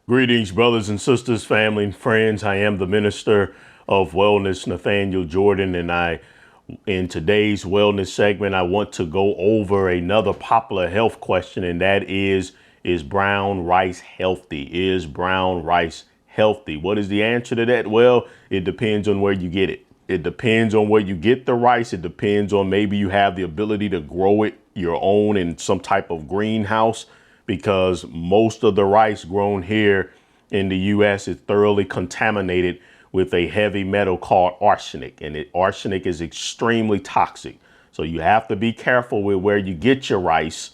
Greetings, brothers and sisters, family and friends. I am the minister of wellness, Nathaniel Jordan, and in today's wellness segment, I want to go over another popular health question, and that is brown rice healthy? Is brown rice healthy? What is the answer to that? Well, it depends on where you get it. It depends on where you get the rice. It depends on maybe you have the ability to grow it your own in some type of greenhouse, because most of the rice grown here in the U.S. is thoroughly contaminated with a heavy metal called arsenic, and arsenic is extremely toxic. So you have to be careful with where you get your rice.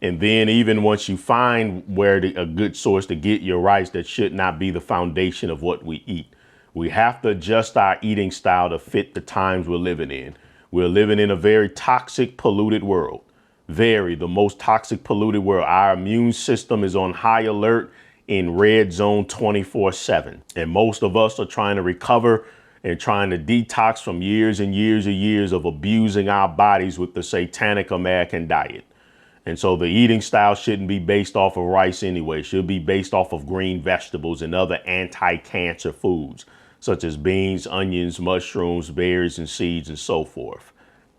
And then even once you find a good source to get your rice, that should not be the foundation of what we eat. We have to adjust our eating style to fit the times we're living in. We're living in a very toxic, polluted world. The most toxic, polluted world. Our immune system is on high alert in red zone 24/7. And most of us are trying to recover and trying to detox from years and years and years of abusing our bodies with the satanic American diet. And so the eating style shouldn't be based off of rice anyway. It should be based off of green vegetables and other anti-cancer foods, such as beans, onions, mushrooms, berries, and seeds, and so forth.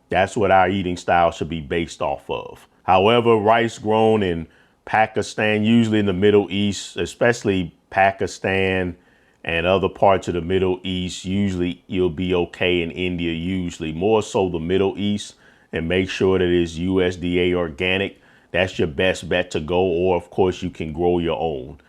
That's what our eating style should be based off of. However, rice grown in Pakistan, usually in the Middle East, especially Pakistan and other parts of the Middle East, usually you'll be okay in India, usually more so the Middle East, and make sure that it's USDA organic. That's your best bet to go. Or of course you can grow your own.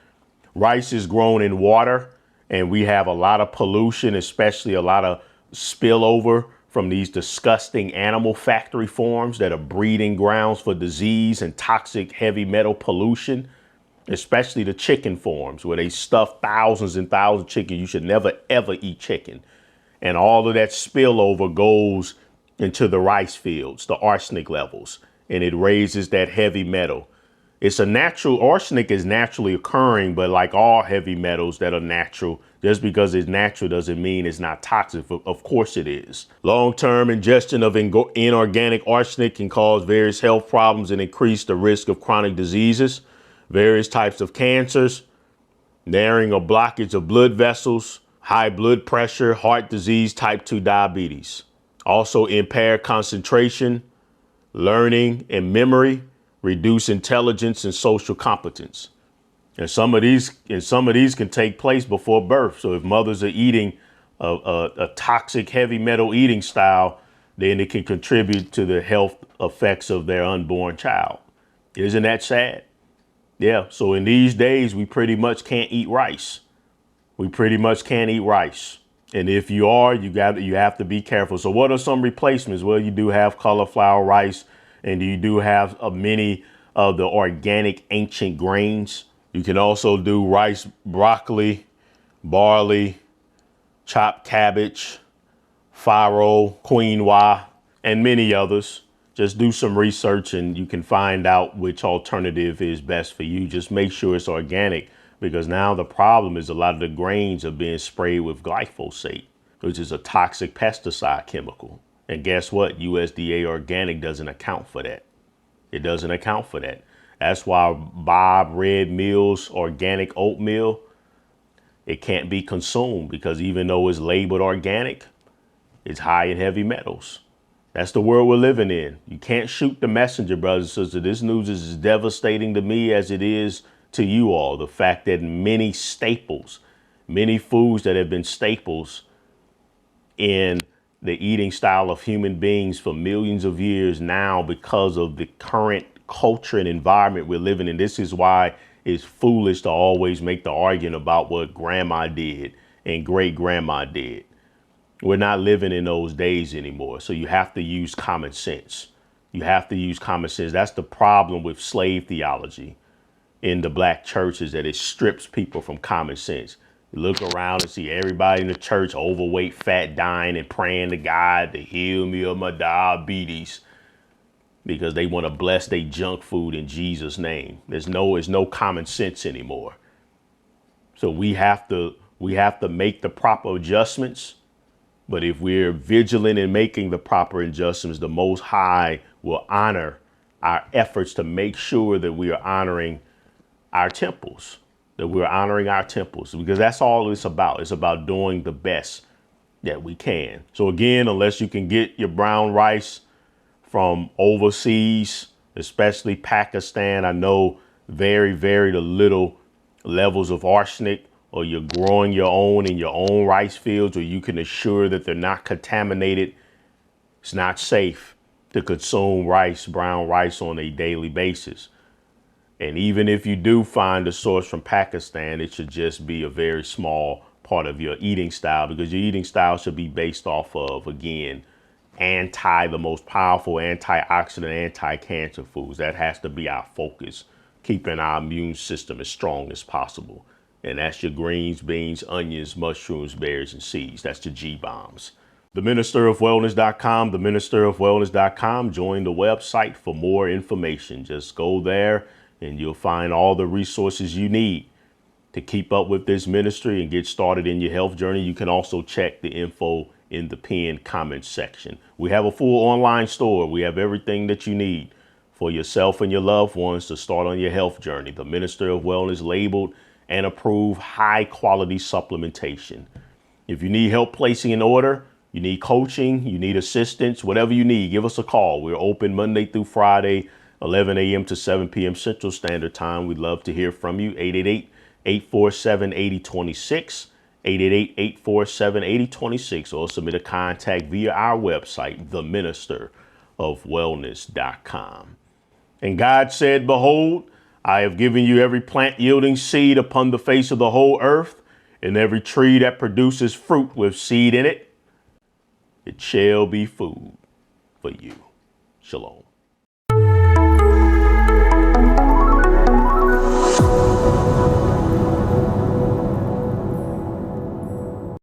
Rice is grown in water, and we have a lot of pollution, especially a lot of spillover from these disgusting animal factory farms that are breeding grounds for disease and toxic heavy metal pollution, especially the chicken farms where they stuff thousands and thousands of chicken. You should never, ever eat chicken. And all of that spillover goes into the rice fields, the arsenic levels, and it raises that heavy metal. Arsenic is naturally occurring, but like all heavy metals that are natural, just because it's natural doesn't mean it's not toxic. Of course it is. Long-term ingestion of inorganic arsenic can cause various health problems and increase the risk of chronic diseases, various types of cancers, narrowing or blockage of blood vessels, high blood pressure, heart disease, type 2 diabetes. Also impaired concentration, learning, and memory, reduce intelligence and social competence. And some of these can take place before birth. So if mothers are eating a toxic heavy metal eating style, then it can contribute to the health effects of their unborn child. Isn't that sad? Yeah. So in these days, we pretty much can't eat rice. We pretty much can't eat rice. And if you are, you have to be careful. So what are some replacements? Well, you do have cauliflower rice, and you do have many of the organic ancient grains. You can also do rice, broccoli, barley, chopped cabbage, farro, quinoa, and many others. Just do some research and you can find out which alternative is best for you. Just make sure it's organic, because now the problem is a lot of the grains are being sprayed with glyphosate, which is a toxic pesticide chemical. And guess what? USDA organic doesn't account for that. It doesn't account for that. That's why Bob Red Mill's organic oatmeal, it can't be consumed, because even though it's labeled organic, it's high in heavy metals. That's the world we're living in. You can't shoot the messenger, brothers and sisters. This news is as devastating to me as it is to you all. The fact that many staples, many foods that have been staples in the eating style of human beings for millions of years now, because of the current culture and environment we're living in. This is why it's foolish to always make the argument about what grandma did and great grandma did. We're not living in those days anymore. So you have to use common sense. You have to use common sense. That's the problem with slave theology in the black churches, that it strips people from common sense. You look around and see everybody in the church overweight, fat, dying, and praying to God to heal me of my diabetes, because they want to bless their junk food in Jesus' name. There's no common sense anymore. So we have to make the proper adjustments. But if we're vigilant in making the proper adjustments, the Most High will honor our efforts to make sure that we are honoring our temples. that we're honoring our temples, because that's all it's about. It's about doing the best that we can. So again, unless you can get your brown rice from overseas, especially Pakistan, I know very, very little levels of arsenic, or you're growing your own in your own rice fields, or you can assure that they're not contaminated. It's not safe to consume rice, brown rice, on a daily basis. And even if you do find a source from Pakistan, it should just be a very small part of your eating style, because your eating style should be based off of, again, the most powerful antioxidant, anti-cancer foods. That has to be our focus, keeping our immune system as strong as possible. And that's your greens, beans, onions, mushrooms, berries, and seeds. That's the G-bombs. TheMinisterOfWellness.com, TheMinisterOfWellness.com. Join the website for more information. Just go there and you'll find all the resources you need to keep up with this ministry and get started in your health journey. You can also check the info in the pinned comments section. We have a full online store. We have everything that you need for yourself and your loved ones to start on your health journey. The Minister of Wellness labeled and approved high quality supplementation. If you need help placing an order, you need coaching, you need assistance, whatever you need, give us a call. We're open Monday through Friday, 11 a.m. to 7 p.m. Central Standard Time. We'd love to hear from you. 888-847-8026, 888-847-8026, or submit a contact via our website, theministerofwellness.com. And God said, behold, I have given you every plant yielding seed upon the face of the whole earth, and every tree that produces fruit with seed in it. It shall be food for you. Shalom.